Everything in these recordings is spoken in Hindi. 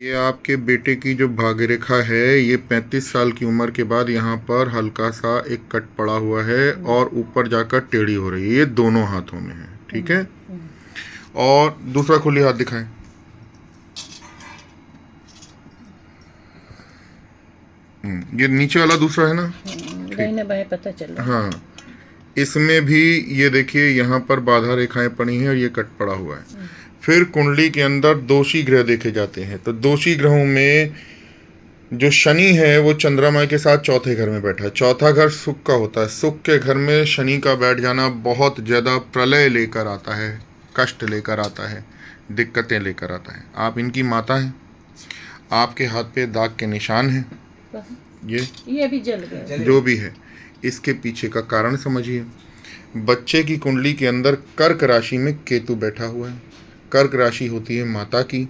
ये आपके बेटे की जो भाग्य रेखा है, ये 35 साल की उम्र के बाद यहाँ पर हल्का सा एक कट पड़ा हुआ है और ऊपर जाकर टेढ़ी हो रही है। ये दोनों हाथों में है, ठीक है। और दूसरा खुली हाथ दिखाएं। ये नीचे वाला दूसरा है ना, दाहिने बाएं पता चल रहा है। हाँ, इसमें भी ये देखिए यहाँ पर बाधा रेखाएं पड़ी हैं और ये कट पड़ा हुआ है। फिर कुंडली के अंदर दोषी ग्रह देखे जाते हैं, तो दोषी ग्रहों में जो शनि है वो चंद्रमा के साथ चौथे घर में बैठा है। चौथा घर सुख का होता है। सुख के घर में शनि का बैठ जाना बहुत ज़्यादा प्रलय लेकर आता है, कष्ट लेकर आता है, दिक्कतें लेकर आता है। आप इनकी माता हैं, आपके हाथ पे दाग के निशान हैं, ये भी जल गया। जो भी है, इसके पीछे का कारण समझिए। बच्चे की कुंडली के अंदर कर्क राशि में केतु बैठा हुआ है। कर्क राशि होती है माता की,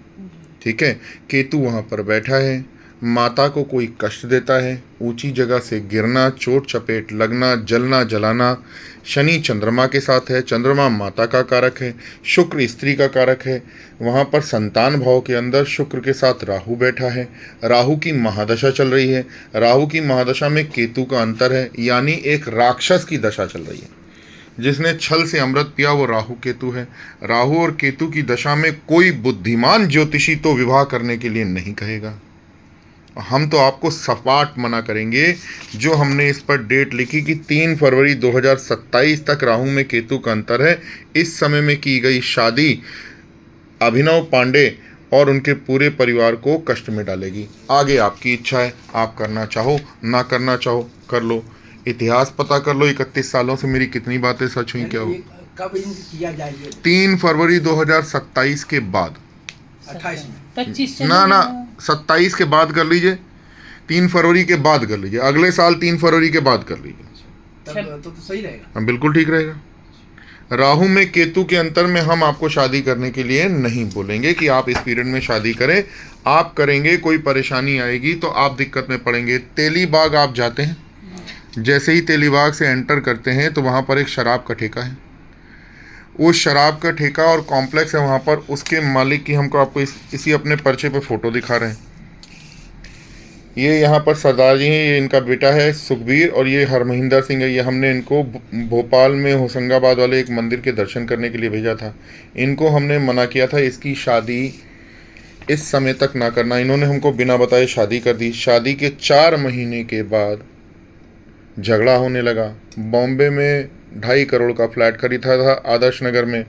ठीक है। केतु वहाँ पर बैठा है, माता को कोई कष्ट देता है, ऊंची जगह से गिरना, चोट चपेट लगना, जलना जलाना। शनि चंद्रमा के साथ है, चंद्रमा माता का कारक है, शुक्र स्त्री का कारक है। वहाँ पर संतान भाव के अंदर शुक्र के साथ राहु बैठा है, राहु की महादशा चल रही है। राहु की महादशा में केतु का अंतर है, यानी एक राक्षस की दशा चल रही है। जिसने छल से अमृत पिया वो राहु केतु है। राहु और केतु की दशा में कोई बुद्धिमान ज्योतिषी तो विवाह करने के लिए नहीं कहेगा। हम तो आपको सपाट मना करेंगे। जो हमने इस पर डेट लिखी कि 3 फरवरी 2027 तक राहु में केतु का अंतर है, इस समय में की गई शादी अभिनव पांडे और उनके पूरे परिवार को कष्ट में डालेगी। आगे आपकी इच्छा है, आप करना चाहो ना करना चाहो कर लो। इतिहास पता कर लो, 31 सालों से मेरी कितनी बातें सच हुई क्या हो। कब किया जाएगा? 3 फरवरी 2027 के बाद, 28 में 25 ना 27 के बाद कर लीजिए, 3 फरवरी के बाद कर लीजिए, अगले साल 3 फरवरी के बाद कर लीजिए। तब तो सही रहेगा। हाँ, बिल्कुल ठीक रहेगा। राहु में केतु के अंतर में हम आपको शादी करने के लिए नहीं बोलेंगे कि आप इस पीरियड में शादी करें। आप करेंगे, कोई परेशानी आएगी तो आप दिक्कत में पड़ेंगे। तेलीबाग आप जाते हैं, जैसे ही तेलीबाग से एंटर करते हैं तो वहाँ पर एक शराब का ठेका है। उस शराब का ठेका और कॉम्प्लेक्स है वहाँ पर, उसके मालिक की हमको आपको इसी अपने पर्चे पे फ़ोटो दिखा रहे हैं। ये यहाँ पर सरदार जी हैं, ये इनका बेटा है सुखबीर, और ये हरमहिंदर सिंह है। ये हमने इनको भोपाल में होशंगाबाद वाले एक मंदिर के दर्शन करने के लिए भेजा था। इनको हमने मना किया था इसकी शादी इस समय तक ना करना। इन्होंने हमको बिना बताए शादी कर दी। शादी के 4 महीने के बाद झगड़ा होने लगा। बॉम्बे में 2.5 करोड़ का फ्लैट खरीदा था आदर्श नगर में।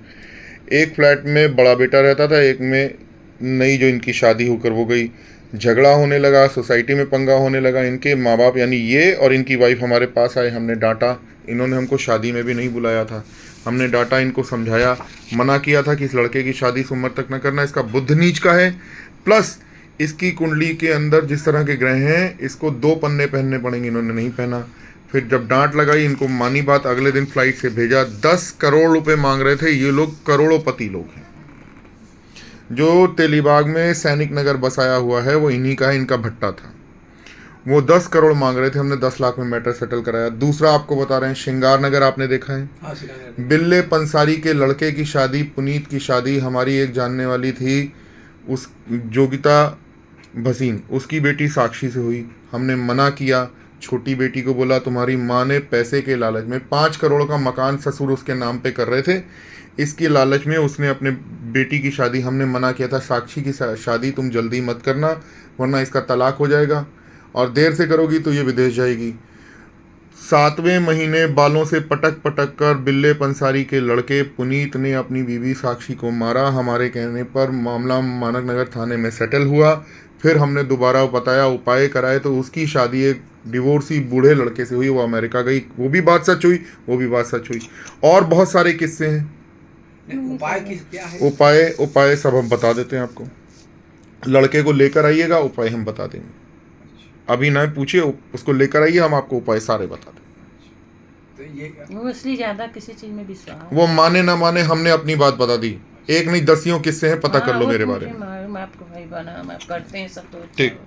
एक फ्लैट में बड़ा बेटा रहता था, एक में नई जो इनकी शादी होकर वो गई। झगड़ा होने लगा, सोसाइटी में पंगा होने लगा। इनके माँ बाप यानी ये और इनकी वाइफ हमारे पास आए, हमने डांटा। इन्होंने हमको शादी में भी नहीं बुलाया था, हमने डांटा, इनको समझाया, मना किया था कि इस लड़के की शादी इस उम्र तक न करना। इसका बुध नीच का है, प्लस इसकी कुंडली के अंदर जिस तरह के ग्रह हैं, इसको 2 पन्ने पहनने पड़ेंगे। इन्होंने नहीं पहना। फिर जब डांट लगाई, इनको मानी बात, अगले दिन फ्लाइट से भेजा। 10 करोड़ रुपए मांग रहे थे। ये लोग करोड़ोंपति लोग हैं। जो तेलीबाग में सैनिक नगर बसाया हुआ है वो इन्हीं का है, इनका भट्टा था। वो 10 करोड़ मांग रहे थे, हमने 10 लाख में मैटर सेटल कराया। दूसरा आपको बता रहे हैं, श्रृंगार नगर आपने देखा है। हाँ, बिल्ले पंसारी के लड़के की शादी, पुनीत की शादी हमारी एक जानने वाली थी, उस जोगिता भसीन, उसकी बेटी साक्षी से हुई। हमने मना किया। छोटी बेटी को बोला तुम्हारी माँ ने पैसे के लालच में 5 करोड़ का मकान ससुर उसके नाम पे कर रहे थे, इसके लालच में उसने अपने बेटी की शादी, हमने मना किया था साक्षी की शादी तुम जल्दी मत करना वरना इसका तलाक हो जाएगा, और देर से करोगी तो ये विदेश जाएगी। 7वें महीने बालों से पटक पटक कर बिल्ले पंसारी के लड़के पुनीत ने अपनी बीवी साक्षी को मारा। हमारे कहने पर मामला मानक नगर थाने में सेटल हुआ। फिर हमने दोबारा बताया, उपाय कराए, तो उसकी शादी एक डिवोर्सी बूढ़े लड़के से हुई। वो अमेरिका गई, वो भी बात सच हुई, वो भी बात सच हुई। और बहुत सारे किस्से हैं। उपाय क्या है? उपाय सब हम बता देते हैं आपको। लड़के को लेकर आइएगा, उपाय हम बता देंगे। अभी ना पूछिए, उसको लेकर आइए, हम आपको उपाय सारे बता देंगे। तो ये वो इसलिए ज्यादा किसी चीज में विश्वास, वो माने ना माने, हमने अपनी बात बता दी। एक नहीं 10 किस्से हैं, पता कर लो मेरे बारे में। आपको भाई बना, हम करते हैं सब तो ठीक।